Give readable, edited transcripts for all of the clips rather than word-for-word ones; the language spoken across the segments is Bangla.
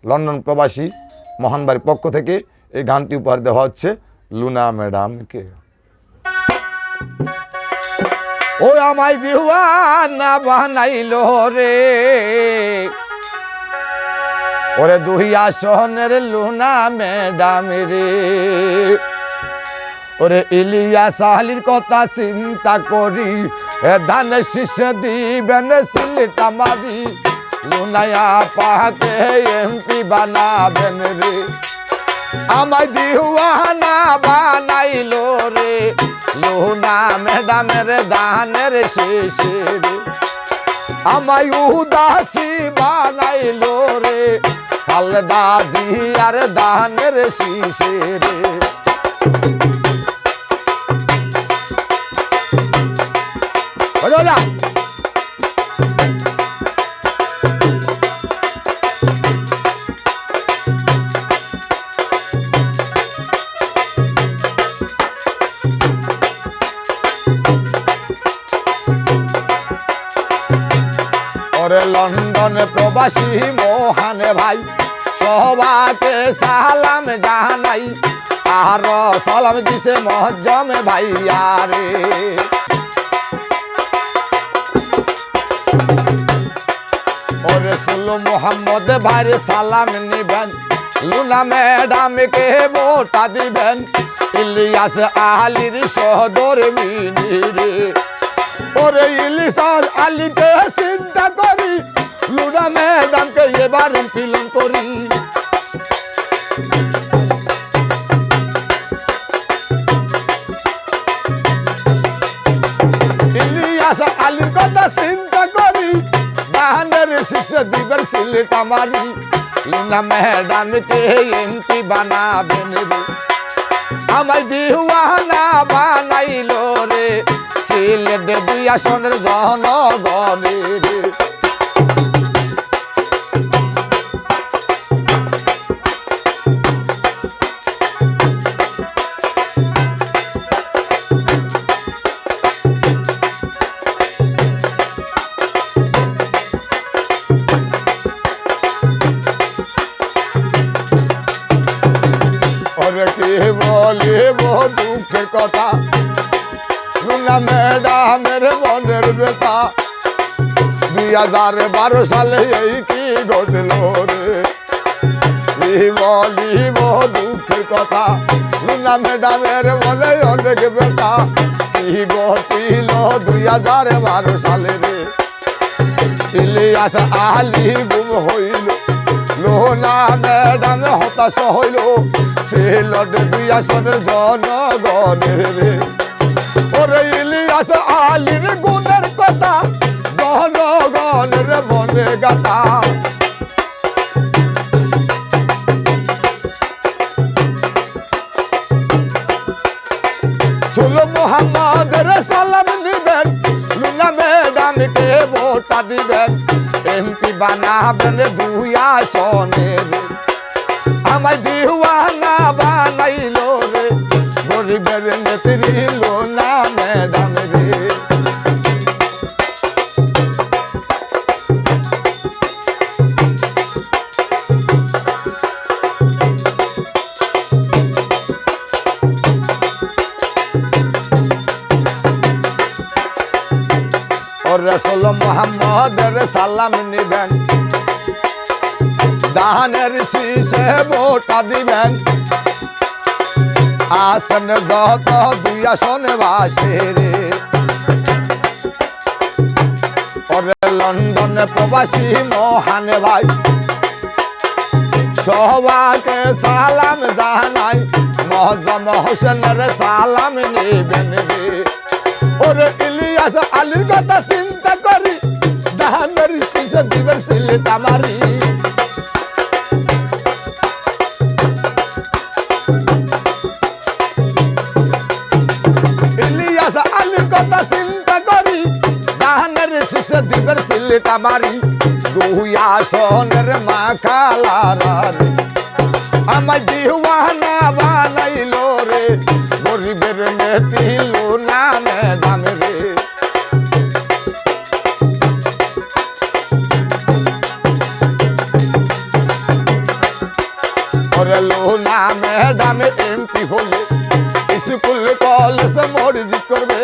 লন্ডন প্রবাসী মহান বাড়ির পক্ষ থেকে এই গানটি উপহার দেওয়া হচ্ছে লুনা ম্যাডামকে। ও আমায় দিওয়ানা বানাইলো রে, ওরে দুই আসনের লুনা ম্যাডাম রে, ওরে ইলিয়াস আলীর কথা চিন্তা করি, ধান শীষ দিবেন সিলেটা মারি, লুনায়া পাকে এমপি বানাবেন রে, আমায় দিওয়ানা বানাইলো রে, লুনা ম্যাডামের দানের শেষে রে, আমায় উদাসী বানাইলো রে, খালেদা জিয়ার দানের শীষে রে। ওরে লন্ডন প্রবাসী মহান ভাই সবাকে সালাম জানাই, আর সালাম দিছে মহজ্জম ভাইয়া রে, ওরে সুলু মোহাম্মদ ভাইরে সালাম নিবেন, লুনা ম্যাডামকে ভোটা দিবেন, ইলিয়াস আলীর সদর মিনি রে, ওরে ইলিয়াস আলীকে চিন্তা করি, লুনা ম্যাডামকে এবার ফিলন করি, ইলিয়াস আলীর কথা চিন্তা করি, দানের শীষ দিবেন সিলেটা মারি, লুনা ম্যাডামকে এমপি বানাবেন রে, আমায় দিওয়ানা বানাইলো রে, সিলেট দুই আসনের জনগণে রে। কি বলিব দুঃখের কথা, লুনা ম্যাডামের মনের ব্যথা, 2012 সালে এই কি ঘটল রে, কি বলিব দুঃখের কথা, লুনা ম্যাডামের মনে অনেক ব্যথা, কি ঘটিল 2012 সালে রে, ইলিয়াস আলী গুম হইল, লুনা ম্যাডাম হতাশ হইল, সিলেট দুই আসনের জনগণের রে, ওরে ইলিয়াস আলীর গুণের কথা জনগণের মনে গাথা, সুলু মোহাম্মদের সালাম নিবেন, লুনা ম্যাডামকে ভোটা দিবেন, এমপি বানাবেন দুই আসনের, আমায় দিওয়ানা বানাইলো রে, গরিবের নেত্রী লুনা ম্যাডাম রে। ওরে সুলু মোহাম্মদের সালাম নিবেন, দানের শীষে ভোটা দিবেন, আসন যত দুই আসন বাসে রে, ওরে লন্ডন প্রবাসী মহান ভাই সবাকে সালাম জানাই, মহজ্জম হোসেনের সালাম নিবেন রে, ওরে ইলিয়াস আলীর কথা চিন্তা করি, দানের শীষ দিবেন সিলেটা মারি, ইলিয়াস আলীর কথা চিন্তা করি, দানের শীষ দিবেন সিলেটা মারি, দুই আসনের মাখালারা রে, আমায় দিওয়ানা বানাইলো রে, গরিবের নেত্রী লুনা ম্যাডাম রে। ওরে লুনা ম্যাডাম এমপি হলে স্কুল কলেজ মর্জি করবে,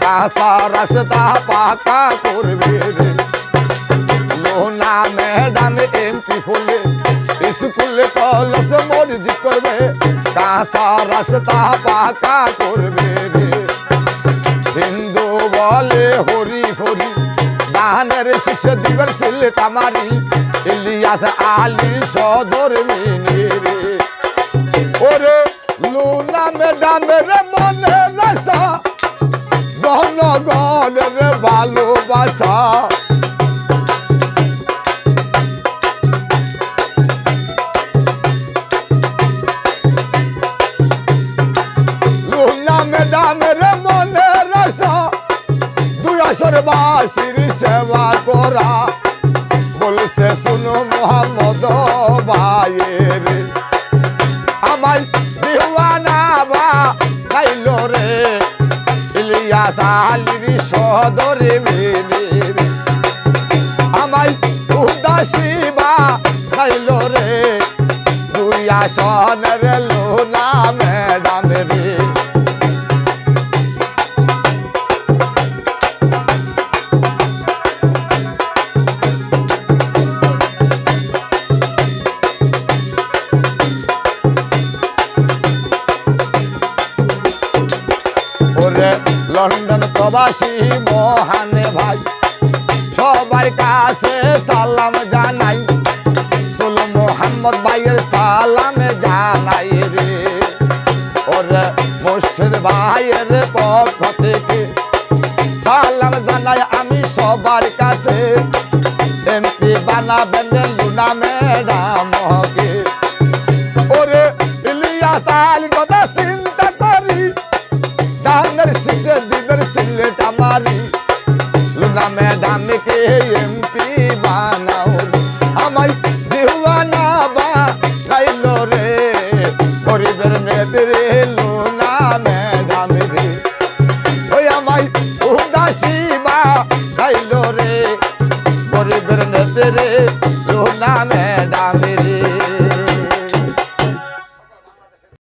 কাঁচা রাস্তা পাকা করবে রে। লুনা ম্যাডাম এমপি হলে স্কুল কলেজ মর্জি করবে, কাঁচা রাস্তা পাকা করবে রে। হিন্দু বলে হরি হরি, ধানের শীষে দিবেন সিলেট আমারি, ইলিয়াস আলী সদর মিনি রে। ওরে লুনা ম্যাডামের মনের আশা, জনগণের ভালোবাসা। লুনা ম্যাডামের মনের আশা, দুই আসরবাসীর সেবা করা, বলছে শুনো মোহাম্মদ ভাইয়ের, আমায় দিওয়ানা বানাইলো রে, ইলিয়াস আলীর সদরে মেনে রে। আমায় উদাসী বানাইলো রে, দুই আসনের লুনা ম্যাডাম রে। ওরে লন্ডন প্রবাসী মহানে ভাই, সবার কাছে সালাম জানাই, সোলো মোহাম্মদ ভাইয়ের সালাম জানাই রে। ওরে মুর্শিদ ভাইয়ের পক্ষ থেকে সালাম জানাই আমি সবার কাছে, এমপি বানাবেন লুনা ম্যাডামকে। ওরে ইলিয়াস আলীর কথা চিন্তা করি, ধানের শীষে দিবেন সিলেট আমারি, লুনা ম্যাডামকে এমপি বানাও, আমায় দিওয়ানা বানাইলো রে, গরিবের মেয়েদের লুনা ম্যাডাম রে। ওই আমায় উদাসী বানাইলো রে, গরিবের মেয়েদের লুনা ম্যাডাম রে।